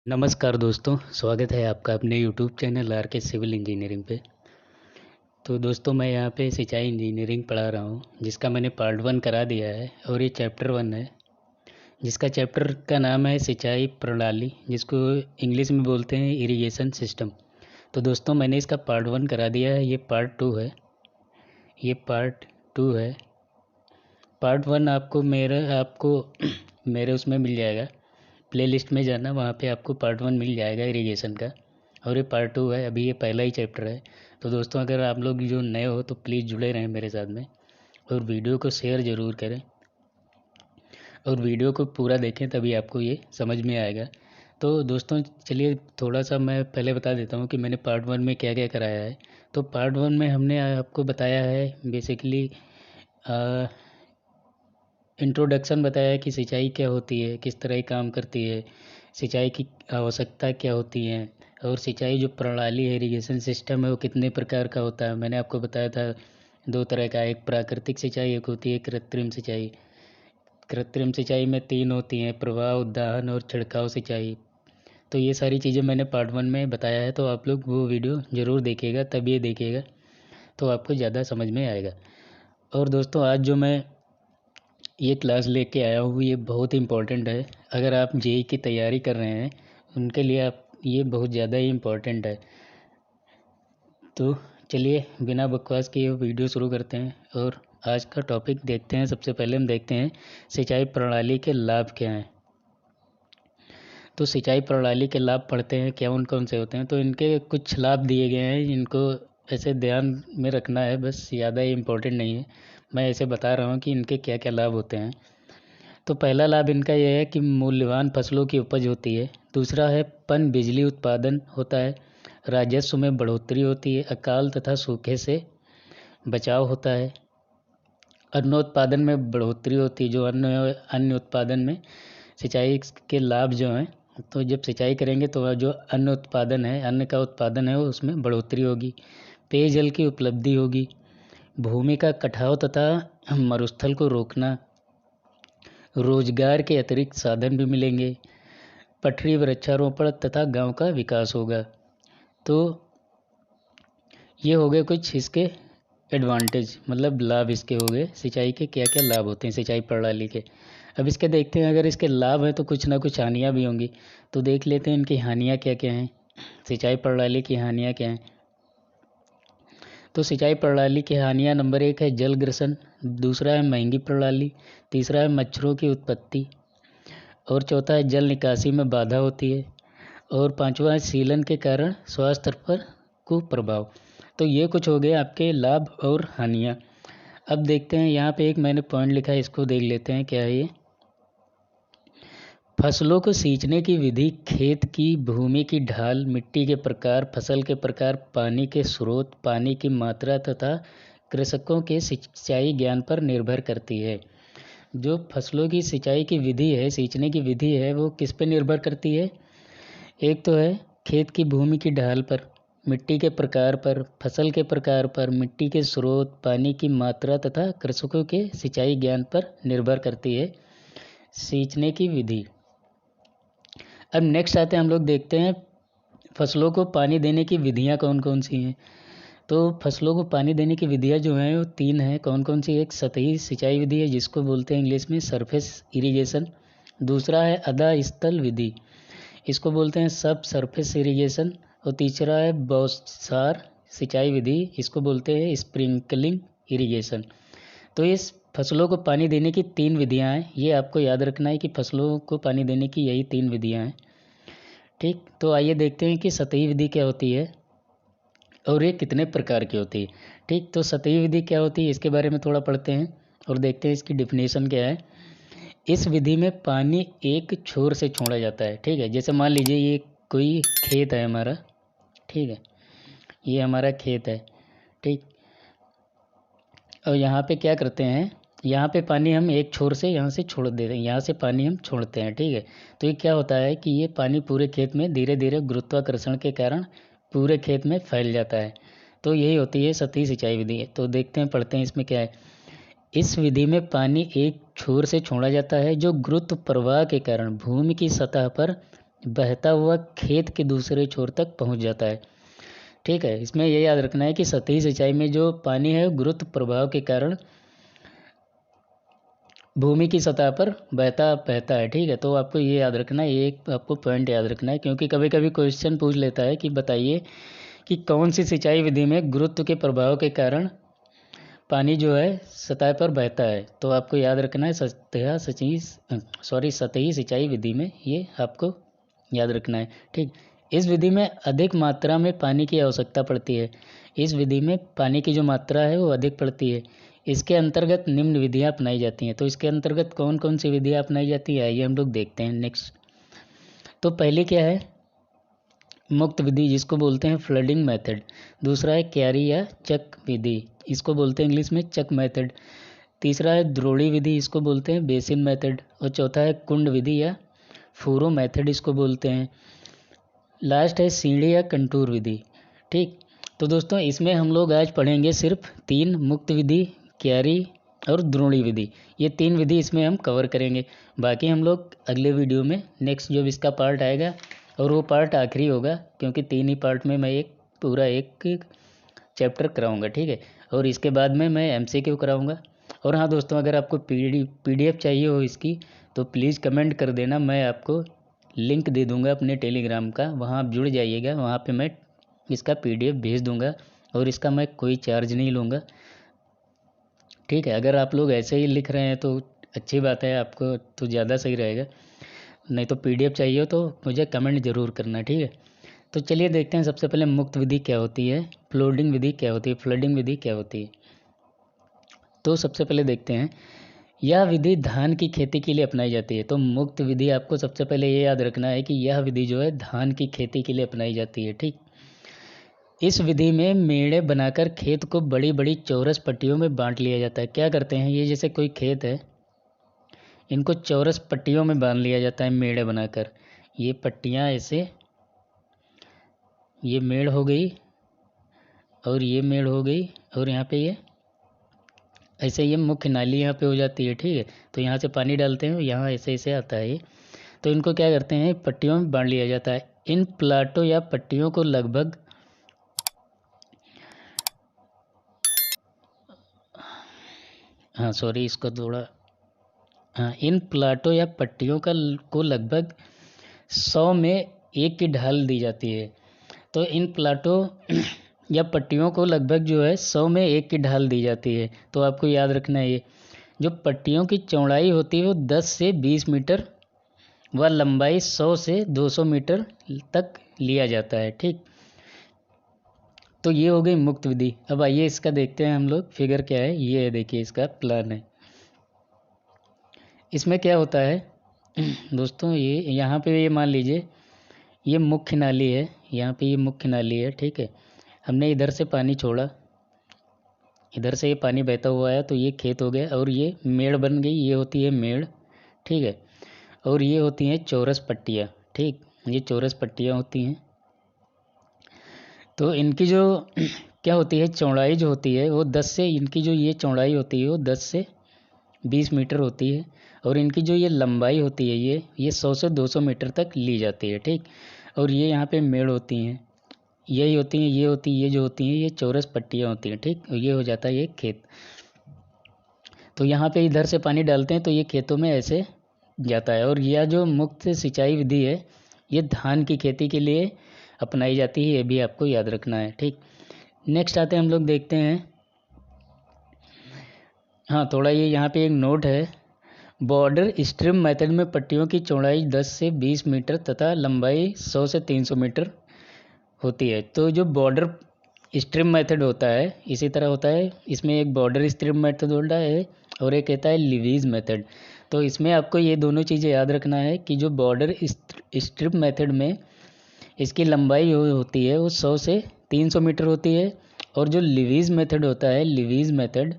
नमस्कार दोस्तों, स्वागत है आपका अपने यूट्यूब चैनल आर के सिविल इंजीनियरिंग पे। तो दोस्तों मैं यहाँ पे सिंचाई इंजीनियरिंग पढ़ा रहा हूँ, जिसका मैंने पार्ट 1 करा दिया है और ये चैप्टर 1 है, जिसका चैप्टर का नाम है सिंचाई प्रणाली, जिसको इंग्लिश में बोलते हैं इरिगेशन सिस्टम। तो दोस्तों मैंने इसका पार्ट 1 करा दिया है, ये पार्ट 2 है। ये पार्ट 2 है। पार्ट 1 आपको मेरे उसमें मिल जाएगा, प्लेलिस्ट में जाना, वहाँ पे आपको पार्ट 1 मिल जाएगा इरिगेशन का। और ये पार्ट 2 है, अभी ये पहला ही चैप्टर है। तो दोस्तों अगर आप लोग जो नए हो तो प्लीज़ जुड़े रहें मेरे साथ में, और वीडियो को शेयर ज़रूर करें और वीडियो को पूरा देखें, तभी आपको ये समझ में आएगा। तो दोस्तों चलिए थोड़ा सा मैं पहले बता देता हूँ कि मैंने पार्ट 1 में क्या क्या कराया है। तो पार्ट 1 में हमने आपको बताया है बेसिकली इंट्रोडक्शन बताया है कि सिंचाई क्या होती है, किस तरह की काम करती है, सिंचाई की आवश्यकता क्या होती है, और सिंचाई जो प्रणाली है, इरिगेशन सिस्टम है, वो कितने प्रकार का होता है। मैंने आपको बताया था 2 तरह का, एक प्राकृतिक सिंचाई, एक होती है कृत्रिम सिंचाई। कृत्रिम सिंचाई में 3 होती हैं, प्रवाह, उद्वहन और छिड़काव सिंचाई। तो ये सारी चीज़ें मैंने पार्ट 1 में बताया है, तो आप लोग वो वीडियो ज़रूर देखिएगा, तब ये देखिएगा तो आपको ज़्यादा समझ में आएगा। और दोस्तों आज जो मैं ये क्लास लेके आया हूँ ये बहुत इम्पोर्टेंट है। अगर आप जेई की तैयारी कर रहे हैं उनके लिए आप ये बहुत ज़्यादा ही इम्पोर्टेंट है। तो चलिए बिना बकवास किए वीडियो शुरू करते हैं और आज का टॉपिक देखते हैं। सबसे पहले हम देखते हैं सिंचाई प्रणाली के लाभ क्या हैं। तो सिंचाई प्रणाली के लाभ पढ़ते हैं, क्या उन कौन से होते हैं। तो इनके कुछ लाभ दिए गए हैं, इनको ऐसे ध्यान में रखना है, बस ज़्यादा ही इम्पोर्टेंट नहीं है। मैं ऐसे बता रहा हूँ कि इनके क्या क्या लाभ होते हैं। तो पहला लाभ इनका यह है कि मूल्यवान फसलों की उपज होती है। दूसरा है पन बिजली उत्पादन होता है। राजस्व में बढ़ोतरी होती है। अकाल तथा सूखे से बचाव होता है। अन्न उत्पादन में बढ़ोतरी होती है, जो अन्न उत्पादन में सिंचाई के लाभ जो हैं, तो जब सिंचाई करेंगे तो जो अन्न उत्पादन है, अन्न का उत्पादन है, वो उसमें बढ़ोतरी होगी। पेयजल की उपलब्धि होगी। भूमि का कटाव तथा मरुस्थल को रोकना। रोजगार के अतिरिक्त साधन भी मिलेंगे। पटरी वृक्षारोपण तथा गांव का विकास होगा। तो ये हो गए कुछ इसके एडवांटेज, मतलब लाभ इसके हो गए। सिंचाई के क्या क्या लाभ होते हैं सिंचाई प्रणाली के। अब इसके देखते हैं, अगर इसके लाभ हैं तो कुछ ना कुछ हानियाँ भी होंगी। तो देख लेते हैं इनकी हानियाँ क्या क्या हैं, सिंचाई प्रणाली की हानियाँ क्या हैं। तो सिंचाई प्रणाली की हानियाँ, नंबर 1 है जल ग्रसन, दूसरा है महंगी प्रणाली, तीसरा है मच्छरों की उत्पत्ति, और चौथा है जल निकासी में बाधा होती है, और पांचवा है सीलन के कारण स्वास्थ्य पर कुप्रभाव। तो ये कुछ हो गए आपके लाभ और हानियाँ। अब देखते हैं, यहाँ पे एक मैंने पॉइंट लिखा है, इसको देख लेते हैं क्या है ये। फसलों को सींचने की विधि खेत की भूमि की ढाल, मिट्टी के प्रकार, फसल के प्रकार, पानी के स्रोत, पानी की मात्रा तथा कृषकों के सिंचाई ज्ञान पर निर्भर करती है। जो फसलों की सिंचाई की विधि है, सींचने की विधि है, वो किस पे निर्भर करती है। एक तो है खेत की भूमि की ढाल पर, मिट्टी के प्रकार पर, फसल के प्रकार पर, मिट्टी के स्रोत, पानी की मात्रा तथा कृषकों के सिंचाई ज्ञान पर निर्भर करती है सींचने की विधि। अब नेक्स्ट आते हैं, हम लोग देखते हैं फसलों को पानी देने की विधियाँ कौन कौन सी हैं। तो फसलों को पानी देने की विधियाँ जो हैं वो 3 हैं। कौन कौन सी। एक सतही सिंचाई विधि है, जिसको बोलते हैं इंग्लिश में सरफेस इरिगेशन। दूसरा है अधा स्थल विधि, इसको बोलते हैं सब सरफेस इरिगेशन। और तीसरा है बौछार सिंचाई विधि, इसको बोलते हैं स्प्रिंकलिंग इरिगेशन। तो इस फसलों को पानी देने की 3 विधियाँ हैं, ये आपको याद रखना है कि फसलों को पानी देने की यही 3 विधियाँ हैं। ठीक, तो आइए देखते हैं कि सतही विधि क्या होती है और ये कितने प्रकार की होती है। ठीक, तो सतही विधि क्या होती है इसके बारे में थोड़ा पढ़ते हैं और देखते हैं इसकी डिफिनेशन क्या है। इस विधि में पानी एक छोर से छोड़ा जाता है। ठीक है, जैसे मान लीजिए ये कोई खेत है हमारा, ठीक है, ये हमारा खेत है। ठीक, और यहाँ पे क्या करते हैं, यहाँ पे पानी हम एक छोर से यहाँ से छोड़ देते हैं, यहाँ से पानी हम छोड़ते हैं। ठीक है, तो ये क्या होता है कि ये पानी पूरे खेत में धीरे धीरे गुरुत्वाकर्षण के कारण पूरे खेत में फैल जाता है। तो यही होती है सतही सिंचाई विधि। तो देखते हैं, पढ़ते हैं इसमें क्या है। इस विधि में पानी एक छोर से छोड़ा जाता है, जो गुरुत्व प्रवाह के कारण भूमि की सतह पर बहता हुआ खेत के दूसरे छोर तक पहुंच जाता है। ठीक है, इसमें ये याद रखना है कि सतही सिंचाई में जो पानी है गुरुत्व प्रभाव के कारण भूमि की सतह पर बहता बहता है। ठीक है, तो आपको ये याद रखना है, ये एक आपको पॉइंट याद रखना है, क्योंकि कभी कभी क्वेश्चन पूछ लेता है कि बताइए कि कौन सी सिंचाई विधि में गुरुत्व के प्रभाव के कारण पानी जो है सतह पर बहता है। तो आपको याद रखना है सतही सिंचाई विधि में, ये आपको याद रखना है। ठीक, इस विधि में अधिक मात्रा में पानी की आवश्यकता पड़ती है। इस विधि में पानी की जो मात्रा है वो अधिक पड़ती है। इसके अंतर्गत निम्न विधियाँ अपनाई जाती हैं। तो इसके अंतर्गत कौन कौन सी विधियाँ अपनाई जाती है, आइए हम लोग देखते हैं नेक्स्ट। तो पहली क्या है, मुक्त विधि, जिसको बोलते हैं फ्लडिंग मेथड। दूसरा है क्यारी या चक विधि, इसको बोलते हैं इंग्लिश में चक मेथड। तीसरा है द्रोणी विधि, इसको बोलते हैं बेसिन मेथड। और चौथा है कुंड विधि या फूरो मेथड, इसको बोलते हैं। लास्ट है सीढ़ी या कंटूर विधि। ठीक, तो दोस्तों इसमें हम लोग आज पढ़ेंगे सिर्फ 3, मुक्त विधि, क्यारी और द्रोणी विधि। ये 3 विधि इसमें हम कवर करेंगे। बाकी हम लोग अगले वीडियो में नेक्स्ट जब इसका पार्ट आएगा, और वो पार्ट आखिरी होगा क्योंकि 3 ही पार्ट में मैं एक पूरा एक चैप्टर कराऊंगा। ठीक है, और इसके बाद में मैं MCQ कराऊंगा। और हाँ दोस्तों, अगर आपको PDF चाहिए हो इसकी, तो प्लीज़ कमेंट कर देना, मैं आपको लिंक दे दूंगा अपने टेलीग्राम का, वहाँ आप जुड़ जाइएगा। वहाँ पे मैं इसका PDF भेज दूंगा और इसका मैं कोई चार्ज नहीं लूँगा। ठीक है, अगर आप लोग ऐसे ही लिख रहे हैं तो अच्छी बात है, आपको तो ज़्यादा सही रहेगा। नहीं तो PDF चाहिए हो तो मुझे कमेंट ज़रूर करना। ठीक है, तो चलिए देखते हैं सबसे पहले मुक्त विधि क्या होती है, फ्लोडिंग विधि क्या होती है, फ्लडिंग विधि क्या होती है। तो सबसे पहले देखते हैं, यह विधि धान की खेती के लिए अपनाई जाती है। तो मुक्त विधि आपको सबसे पहले ये याद रखना है कि यह विधि जो है धान की खेती के लिए अपनाई जाती है। ठीक, इस विधि में मेड़े बनाकर खेत को बड़ी बड़ी चौरस पट्टियों में बांट लिया जाता है। क्या करते हैं, ये जैसे कोई खेत है, इनको चौरस पट्टियों में बांध लिया जाता है मेड़े बनाकर। ये पट्टियाँ ऐसे, ये मेड़ हो गई और ये मेड़ हो गई, और यहाँ पे ये ऐसे ये मुख्य नाली यहाँ पे हो जाती है। ठीक है, तो यहाँ से पानी डालते हैं, यहाँ ऐसे ऐसे आता है ये। तो इनको क्या करते हैं, पट्टियों में बांध लिया जाता है। इन प्लाटों या पट्टियों को लगभग इसको थोड़ा इन प्लाटों या पट्टियों को लगभग 100 में 1 की ढाल दी जाती है। तो इन प्लाटों या पट्टियों को लगभग जो है 100 में 1 की ढाल दी जाती है। तो आपको याद रखना है, ये जो पट्टियों की चौड़ाई होती है वो 10 से 20 मीटर व लंबाई 100 से 200 मीटर तक लिया जाता है। ठीक, तो ये हो गई मुक्त विधि। अब आइए इसका देखते हैं हम लोग, फिगर क्या है, ये है, देखिए इसका प्लान है। इसमें क्या होता है दोस्तों, ये यहाँ पे ये मान लीजिए ये मुख्य नाली है, यहाँ पे ये मुख्य नाली है। ठीक है, हमने इधर से पानी छोड़ा, इधर से ये पानी बहता हुआ है, तो ये खेत हो गया, और ये मेड़ बन गई, ये होती है मेड़। ठीक है, और ये होती हैं चौरस पट्टियाँ। ठीक, ये चौरस पट्टियाँ होती हैं। तो इनकी जो क्या होती है, चौड़ाई जो होती है वो 10 से, इनकी जो ये चौड़ाई होती है वो 10 से 20 मीटर होती है, और इनकी जो ये लंबाई होती है ये 100 से 200 मीटर तक ली जाती है। ठीक, और ये यहाँ पे मेड़ होती हैं, यही होती हैं, ये होती है, ये जो होती हैं ये चौरस पट्टियाँ होती हैं। ठीक, ये हो जाता है ये खेत। तो यहाँ पे इधर से पानी डालते हैं तो ये खेतों में ऐसे जाता है। और यह जो मुक्त सिंचाई विधि है ये धान की खेती के लिए अपनाई जाती है, ये भी आपको याद रखना है। ठीक, नेक्स्ट आते हैं हम लोग देखते हैं, थोड़ा ये यहाँ पे एक नोट है, बॉर्डर स्ट्रिप मेथड में पट्टियों की चौड़ाई 10 से 20 मीटर तथा लंबाई 100 से 300 मीटर होती है। तो जो बॉर्डर स्ट्रिप मेथड होता है इसी तरह होता है, इसमें एक बॉर्डर स्ट्रिप मेथड होता है और एक कहता है लीवीज मेथड। तो इसमें आपको ये दोनों चीज़ें याद रखना है कि जो बॉर्डर स्ट्रिप मेथड में इसकी लंबाई होती है वो 100 से 300 मीटर होती है, और जो लीवीज मेथड होता है, लीवीज मेथड,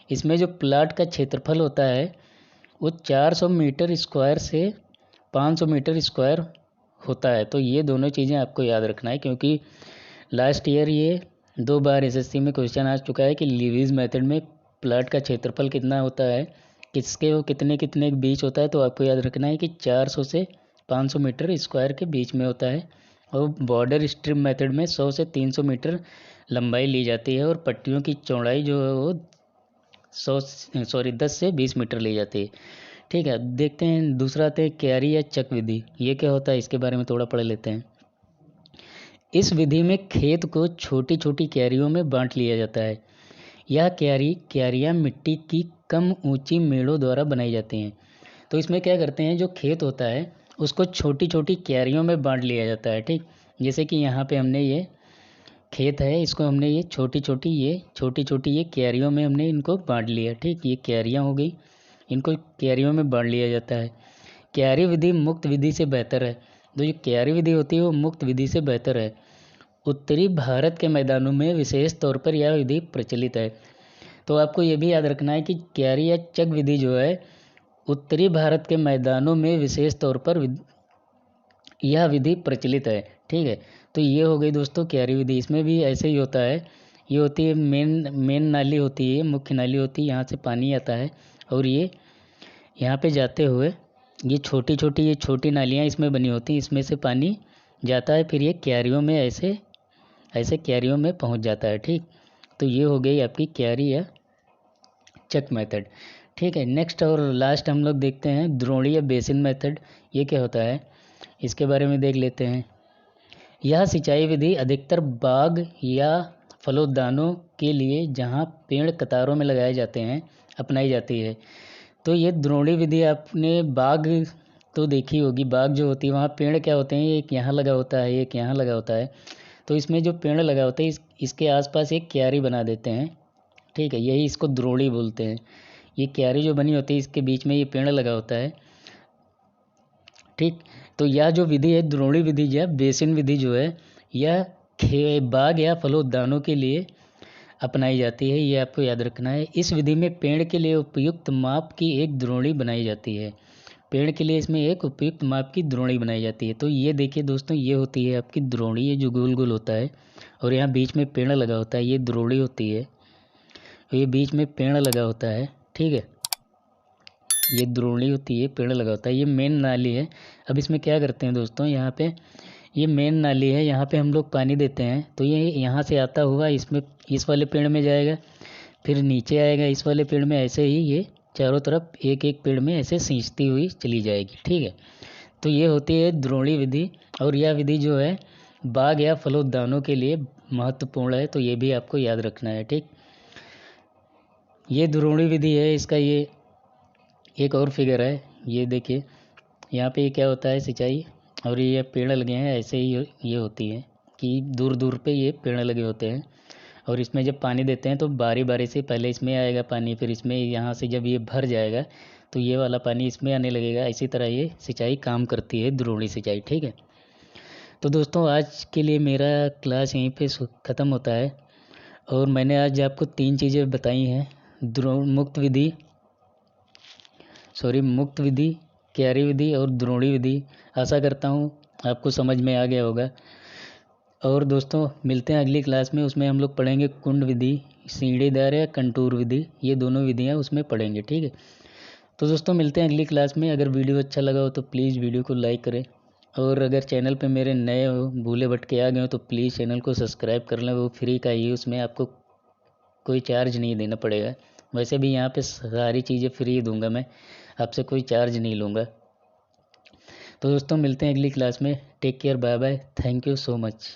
इसमें जो प्लाट का क्षेत्रफल होता है वो 400 मीटर स्क्वायर से 500 मीटर स्क्वायर होता है। तो ये दोनों चीज़ें आपको याद रखना है, क्योंकि लास्ट ईयर ये 2 बार SSC में क्वेश्चन आ चुका है कि लीवीज मेथड में प्लाट का क्षेत्रफल कितना होता है, किसके वो कितने कितने के बीच होता है। तो आपको याद रखना है कि 400 से 500 मीटर स्क्वायर के बीच में होता है। और बॉर्डर स्ट्रिप मेथड में 100 से 300 मीटर लंबाई ली जाती है और पट्टियों की चौड़ाई जो है वो 10 से 20 मीटर ली जाती है। ठीक है, देखते हैं दूसरा आते हैं क्यारी या चक विधि। ये क्या होता है इसके बारे में थोड़ा पढ़ लेते हैं। इस विधि में खेत को छोटी छोटी क्यारियों में बांट लिया जाता है। यह क्यारियाँ मिट्टी की कम ऊंची मेड़ों द्वारा बनाई जाती हैं। तो इसमें क्या करते हैं, जो खेत होता है उसको छोटी छोटी क्यारियों में बांट लिया जाता है। ठीक, जैसे कि यहाँ पे हमने ये खेत है, इसको हमने ये छोटी छोटी ये क्यारियों में हमने इनको बांट लिया। ठीक, ये क्यारियाँ हो गई, इनको क्यारियों में बांट लिया जाता है। क्यारी विधि मुक्त विधि से बेहतर है। तो जो क्यारी विधि होती है वो मुक्त विधि से बेहतर है। उत्तरी भारत के मैदानों में विशेष तौर पर यह विधि प्रचलित है। तो आपको ये भी याद रखना है कि क्यारी या चक विधि जो है उत्तरी भारत के मैदानों में विशेष तौर पर यह विधि प्रचलित है। ठीक है, तो ये हो गई दोस्तों क्यारी विधि। इसमें भी ऐसे ही होता है, ये होती है मेन नाली होती है, मुख्य नाली होती है, यहाँ से पानी आता है और ये यहाँ पे जाते हुए ये छोटी नालियाँ इसमें बनी होती हैं, इसमें से पानी जाता है, फिर ये क्यारियों में ऐसे क्यारियों में पहुँच जाता है। ठीक, तो ये हो गई आपकी क्यारी या चक मेथड। ठीक है, नेक्स्ट और लास्ट हम लोग देखते हैं द्रोणी या बेसिन मेथड। ये क्या होता है इसके बारे में देख लेते हैं। यह सिंचाई विधि अधिकतर बाग या फलोद्यानों के लिए जहाँ पेड़ कतारों में लगाए जाते हैं अपनाई जाती है। तो ये द्रोणी विधि आपने बाग तो देखी होगी, बाग जो होती है वहाँ पेड़ क्या होते हैं, एक यहाँ लगा होता है एक यहाँ लगा होता है। तो इसमें जो पेड़ लगा होता है इसके आसपास एक क्यारी बना देते हैं। ठीक है, यही इसको द्रोणी बोलते हैं। ये क्यारी जो बनी होती है इसके बीच में ये पेड़ लगा होता है। ठीक, तो यह जो विधि है द्रोणी विधि या बेसिन विधि जो है यह बाग या फलोद्यानों के लिए अपनाई जाती है। ये आपको याद रखना है। इस विधि में पेड़ के लिए उपयुक्त माप की एक द्रोणी बनाई जाती है। पेड़ के लिए इसमें एक उपयुक्त माप की द्रोणी बनाई जाती है। तो ये देखिए दोस्तों, ये होती है आपकी द्रोणी, ये जो गोल गोल होता है और यहाँ बीच में पेड़ लगा होता है, ये द्रोणी होती है। ये बीच में पेड़ लगा होता है। ठीक है, ये द्रोणी होती है, पेड़ लगा होता है। ये मेन नाली है। अब इसमें क्या करते हैं दोस्तों, यहाँ पे ये मेन नाली है, यहाँ पे हम लोग पानी देते हैं तो ये यहाँ से आता हुआ इसमें इस वाले पेड़ में जाएगा, फिर नीचे आएगा इस वाले पेड़ में, ऐसे ही ये चारों तरफ एक एक पेड़ में ऐसे सींचती हुई चली जाएगी। ठीक है, तो ये होती है द्रोणी विधि और यह विधि जो है बाग या फलोद्यानों के लिए महत्वपूर्ण है। तो ये भी आपको याद रखना है। ठीक, ये द्रोणी विधि है, इसका ये एक और फिगर है, ये देखिए यहाँ पे ये क्या होता है सिंचाई, और ये पेड़ लगे हैं ऐसे ही ये होती है कि दूर दूर पे ये पेड़ लगे होते हैं और इसमें जब पानी देते हैं तो बारी बारी से पहले इसमें आएगा पानी, फिर इसमें यहाँ से जब ये भर जाएगा तो ये वाला पानी इसमें आने लगेगा। इसी तरह ये सिंचाई काम करती है, द्रोणी सिंचाई। ठीक है, तो दोस्तों आज के लिए मेरा क्लास यहीं पे ख़त्म होता है और मैंने आज आपको 3 चीज़ें बताई हैं, मुक्त विधि, क्यारी विधि और द्रोणी विधि। आशा करता हूँ आपको समझ में आ गया होगा। और दोस्तों मिलते हैं अगली क्लास में, उसमें हम लोग पढ़ेंगे कुंड विधि, सीढ़ीदार या कंटूर विधि, ये दोनों विधियाँ उसमें पढ़ेंगे। ठीक है, तो दोस्तों मिलते हैं अगली क्लास में। अगर वीडियो अच्छा लगा हो तो प्लीज़ वीडियो को लाइक करें और अगर चैनल पे मेरे नए हो, भूले भटके आ गए हो तो प्लीज़ चैनल को सब्सक्राइब कर लें, वो फ्री का ही, उसमें आपको कोई चार्ज नहीं देना पड़ेगा। वैसे भी यहाँ पे सारी चीज़ें फ्री दूंगा मैं, आपसे कोई चार्ज नहीं लूँगा। तो दोस्तों मिलते हैं अगली क्लास में। Take care, bye bye, thank you so much.